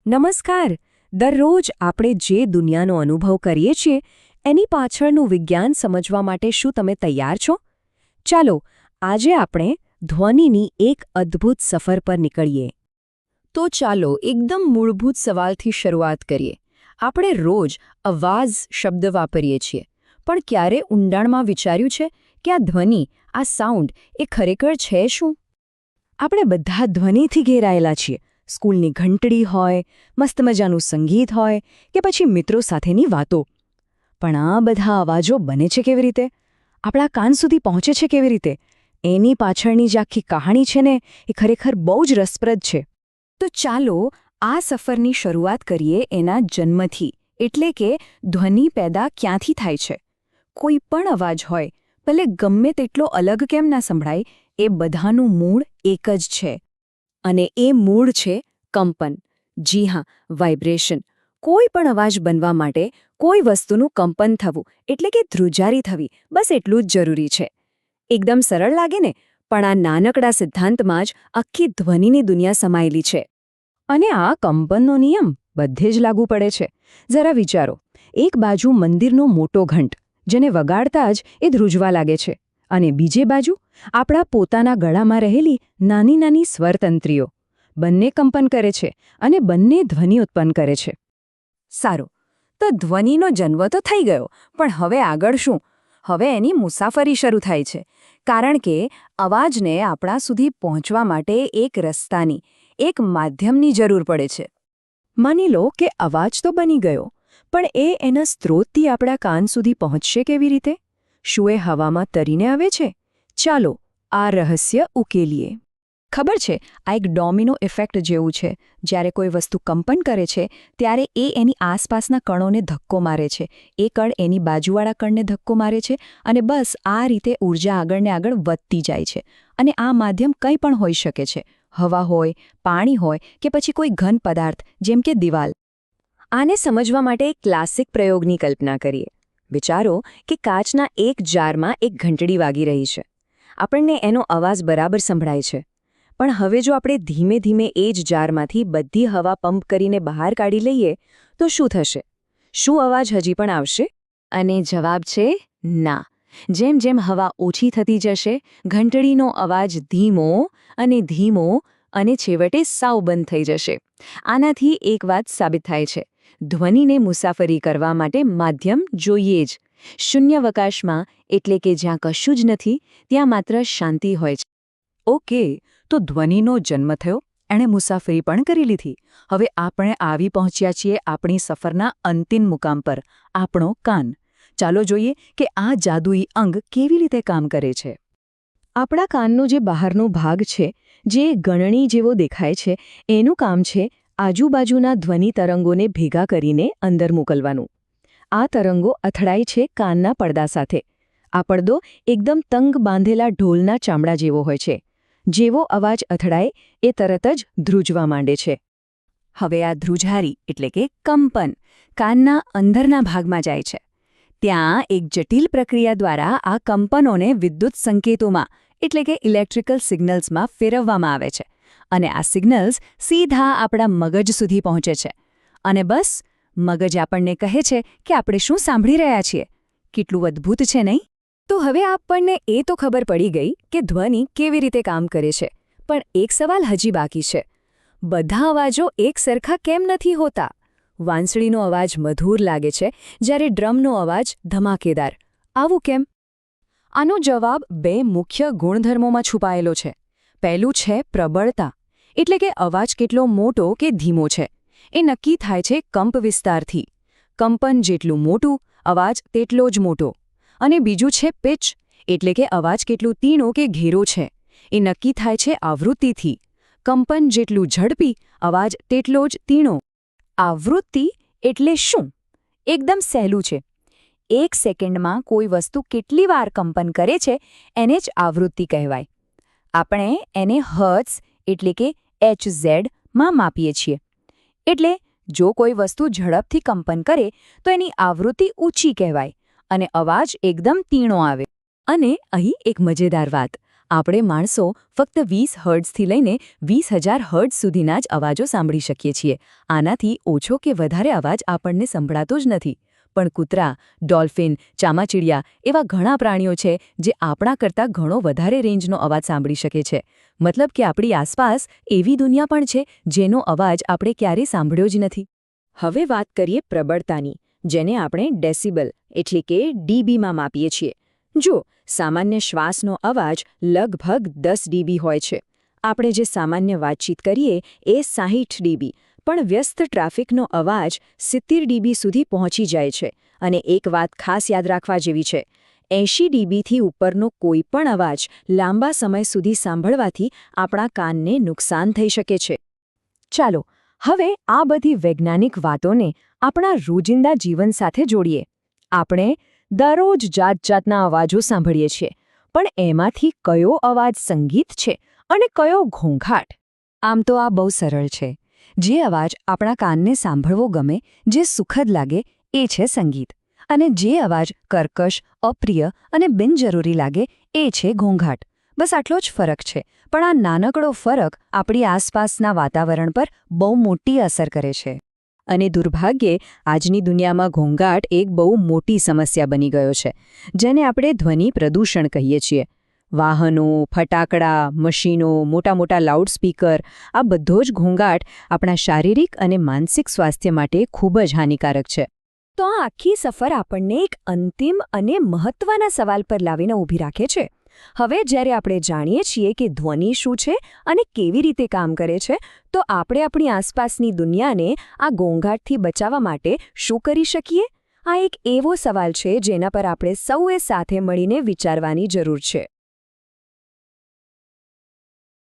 નમસ્કાર. દરરોજ આપણે જે દુનિયાનો અનુભવ કરીએ છીએ એની પાછળનું વિજ્ઞાન સમજવા માટે શું તમે તૈયાર છો? ચાલો આજે આપણે ધ્વનિની એક અદ્ભુત સફર પર નીકળીએ. તો ચાલો એકદમ મૂળભૂત સવાલથી શરૂઆત કરીએ. આપણે રોજ અવાજ શબ્દ વાપરીએ છીએ, પણ ક્યારે ઊંડાણમાં વિચાર્યું છે કે આ ધ્વનિ, આ સાઉન્ડ એ ખરેખર છે શું? આપણે બધા ધ્વનિથી ઘેરાયેલા છીએ. સ્કૂલની ઘંટડી હોય, મસ્ત મજાનું સંગીત હોય કે પછી મિત્રો સાથેની વાતો. પણ આ બધા અવાજો બને છે કેવી રીતે? આપણા કાન સુધી પહોંચે છે કેવી રીતે? એની પાછળની જે આખી કહાણી છે ને, એ ખરેખર બહુ જ રસપ્રદ છે. તો ચાલો આ સફરની શરૂઆત કરીએ એના જન્મથી, એટલે કે ધ્વનિ પેદા ક્યાંથી થાય છે. કોઈ પણ અવાજ હોય, ભલે ગમે તેટલો અલગ કેમ ના સંભળાય, એ બધાનું મૂળ એક જ છે. અને એ મૂળ છે કંપન. જી હા, વાઇબ્રેશન. કોઈ પણ અવાજ બનવા માટે કોઈ વસ્તુનું કંપન થવું, એટલે કે ધ્રુજારી થવી, બસ એટલું જ જરૂરી છે. એકદમ સરળ લાગે ને, પણ આ નાનકડા સિદ્ધાંતમાં જ આખી ધ્વનિની દુનિયા સમાયેલી છે. અને આ કંપનનો નિયમ બધે જ લાગુ પડે છે. જરા વિચારો, એક બાજુ મંદિરનો મોટો ઘંટ, જેને વગાડતા જ એ ધ્રુજવા લાગે છે, અને બીજે બાજુ આપણા પોતાના ગળામાં રહેલી નાની નાની સ્વરતંત્રીઓ. બંને કંપન કરે છે અને બંને ધ્વનિ ઉત્પન્ન કરે છે. સારું, તો ધ્વનિનો જન્મ તો થઈ ગયો, પણ હવે આગળ શું? હવે એની મુસાફરી શરૂ થાય છે. કારણ કે અવાજને આપણા સુધી પહોંચવા માટે એક રસ્તાની, એક માધ્યમની જરૂર પડે છે. માની લો કે અવાજ તો બની ગયો, પણ એ એના સ્ત્રોતથી આપણા કાન સુધી પહોંચશે કેવી રીતે? શું એ હવામાં તરીને આવે છે? ચાલો આ રહસ્ય ઉકેલીએ. ખબર છે, આ એક ડોમિનો ઇફેક્ટ જેવું છે. જ્યારે કોઈ વસ્તુ કંપન કરે છે, ત્યારે એ એની આસપાસના કણોને ધક્કો મારે છે. એ કણ એની બાજુવાળા કણને ધક્કો મારે છે, અને બસ આ રીતે ઊર્જા આગળને આગળ વધતી જાય છે. અને આ માધ્યમ કંઈ પણ હોઈ શકે છે. હવા હોય, પાણી હોય કે પછી કોઈ ઘન પદાર્થ, જેમ કે દિવાલ. આને સમજવા માટે એક ક્લાસિક પ્રયોગની કલ્પના કરીએ. વિચારો કે કાચના એક જારમાં એક ઘંટડી વાગી રહી છે. આપણને એનો અવાજ બરાબર સંભળાય છે. પણ હવે જો આપણે ધીમે ધીમે એ જ જારમાંથી બધી હવા પંપ કરીને બહાર કાઢી લઈએ, તો શું થશે? શું અવાજ હજી પણ આવશે? અને જવાબ છે ના. જેમ જેમ હવા ઓછી થતી જશે, ઘંટડીનો અવાજ ધીમો અને ધીમો અને છેવટે સાવ બંધ થઈ જશે. આનાથી એક વાત સાબિત થાય છે: ધ્વનિને મુસાફરી કરવા માટે માધ્યમ જોઈએ જ. શૂન્યાવકાશમાં, એટલે કે જ્યાં કશું જ નથી, ત્યાં માત્ર શાંતિ હોય છે. ઓકે, તો ધ્વનિનો જન્મ થયો, એણે મુસાફરી પણ કરી લીધી. હવે આપણે આવી પહોંચ્યા છીએ આપણી સફરના અંતિમ મુકામ પર, આપણો કાન. ચાલો જોઈએ કે આ જાદુઈ અંગ કેવી રીતે કામ કરે છે. આપણા કાનનો જે બહારનો ભાગ છે, જે ગણણી જેવો દેખાય છે, એનું કામ છે આજુબાજુના ધ્વનિ તરંગોને ભેગા કરીને અંદર મોકલવાનું. આ તરંગો અથડાય છે કાનના પડદા સાથે. આ પડદો એકદમ તંગ બાંધેલા ઢોલના ચામડા જેવો હોય છે. જેવો અવાજ અથડાય, એ તરત જ ધ્રુજવા માંડે છે. હવે આ ધ્રુજારી, એટલે કે કંપન, કાનના અંદરના ભાગમાં જાય છે. ત્યાં એક જટિલ પ્રક્રિયા દ્વારા આ કંપનોને વિદ્યુત સંકેતોમાં, એટલે કે ઇલેક્ટ્રિકલ સિગ્નલ્સમાં ફેરવવામાં આવે છે. અને આ સિગ્નલ્સ સીધા આપણા મગજ સુધી પહોંચે છે. અને બસ, મગજ આપણને કહે છે કે આપણે શું સાંભળી રહ્યા છીએ. કેટલું અદ્ભુત છે નહીં? તો હવે આપણને એ તો ખબર પડી ગઈ કે ધ્વનિ કેવી રીતે કામ કરે છે. પણ એક સવાલ હજી બાકી છે. બધા અવાજો એક સરખા કેમ નથી હોતા? વાંસળીનો અવાજ મધુર લાગે છે, જ્યારે ડ્રમનો અવાજ ધમાકેદાર. આવું કેમ? આનો જવાબ બે મુખ્ય ગુણધર્મોમાં છુપાયેલો છે. પહેલું છે પ્રબળતા, એટલે કે અવાજ કેટલો મોટો કે ધીમો છે. એ નક્કી થાય છે કંપ વિસ્તારથી. કંપન જેટલું મોટું, અવાજ તેટલો જ મોટો. અને બીજું છે પિચ, એટલે કે અવાજ કેટલું તીણો કે ઘેરો છે. એ નક્કી થાય છે આવૃત્તિથી. કંપન જેટલું ઝડપી, અવાજ તેટલો જ તીણો. આવૃત્તિ એટલે શું? એકદમ સહેલું છે. એક સેકન્ડમાં કોઈ વસ્તુ કેટલી વાર કંપન કરે છે, એને જ આવૃત્તિ કહેવાય. આપણે એને હર્ટ્ઝ, એટલે કે HZ માં માપીએ છીએ. એટલે જો કોઈ વસ્તુ ઝડપથી કંપન કરે, તો એની આવૃત્તિ ઊંચી કહેવાય અને અવાજ એકદમ તીણો આવે. અને અહીં એક મજેદાર વાત: આપણે માણસો ફક્ત 20 હર્ટ્ઝથી લઈને 20,000 હર્ટ્ઝ સુધીના જ અવાજો સાંભળી શકીએ છીએ. આનાથી ઓછો કે વધારે અવાજ આપણને સંભળાતો જ નથી. પણ કૂતરા, ડોલ્ફિન, ચામાચીડિયા એવા ઘણા પ્રાણીઓ છે જે આપણા કરતાં ઘણો વધારે રેન્જનો અવાજ સાંભળી શકે છે. મતલબ કે આપણી આસપાસ એવી દુનિયા પણ છે જેનો અવાજ આપણે ક્યારેય સાંભળ્યો જ નથી. હવે વાત કરીએ પ્રબળતાની, જેને આપણે ડેસિબલ એટલે કે ડીબીમાં માપીએ છીએ. જો સામાન્ય શ્વાસનો અવાજ લગભગ 10 ડીબી હોય છે. આપણે જે સામાન્ય વાતચીત કરીએ એ 60 ડીબી, પણ વ્યસ્ત ટ્રાફિકનો અવાજ 70 ડીબી સુધી પહોંચી જાય છે. અને એક વાત ખાસ યાદ રાખવા જેવી છે, 80 ડીબીથી ઉપરનો કોઈ પણ અવાજ લાંબા સમય સુધી સાંભળવાથી આપણા કાનને નુકસાન થઈ શકે છે. ચાલો હવે આ બધી વૈજ્ઞાનિક વાતોને આપણા રોજિંદા જીવન સાથે જોડીએ. આપણે દરરોજ જાતજાતના અવાજો સાંભળીએ છીએ, પણ એમાંથી કયો અવાજ સંગીત છે અને કયો ઘોંઘાટ? આમ તો આ બહુ સરળ છે. જે અવાજ આપણા કાનને સાંભળવો ગમે, જે સુખદ લાગે, એ છે સંગીત. અને જે અવાજ કર્કશ, અપ્રિય અને બિનજરૂરી લાગે, એ છે ઘોંઘાટ. બસ આટલો જ ફરક છે, પણ આ નાનકડો ફરક આપણી આસપાસના વાતાવરણ પર બહુ મોટી અસર કરે છે. અને દુર્ભાગ્યે આજની દુનિયામાં ઘોંઘાટ એક બહુ મોટી સમસ્યા બની ગયો છે, જેને આપણે ધ્વનિ પ્રદૂષણ કહીએ છીએ. વાહનો, ફટાકડા, મશીનો, મોટા લાઉડસ્પીકર, આ બધો જ ઘોંઘાટ આપણા શારીરિક અને માનસિક સ્વાસ્થ્ય માટે ખૂબ જ હાનિકારક છે. તો આ આખી સફર આપણને એક અંતિમ અને મહત્વના સવાલ પર લાવીને ઊભી રાખે છે. હવે જ્યારે આપણે જાણીએ છીએ કે ધ્વનિ શું છે અને કેવી રીતે કામ કરે છે, તો આપણે આપણી આસપાસની દુનિયાને આ ઘોંઘાટથી બચાવવા માટે શું કરી શકીએ? આ એક એવો સવાલ છે જેના પર આપણે સૌએ સાથે મળીને વિચારવાની જરૂર છે.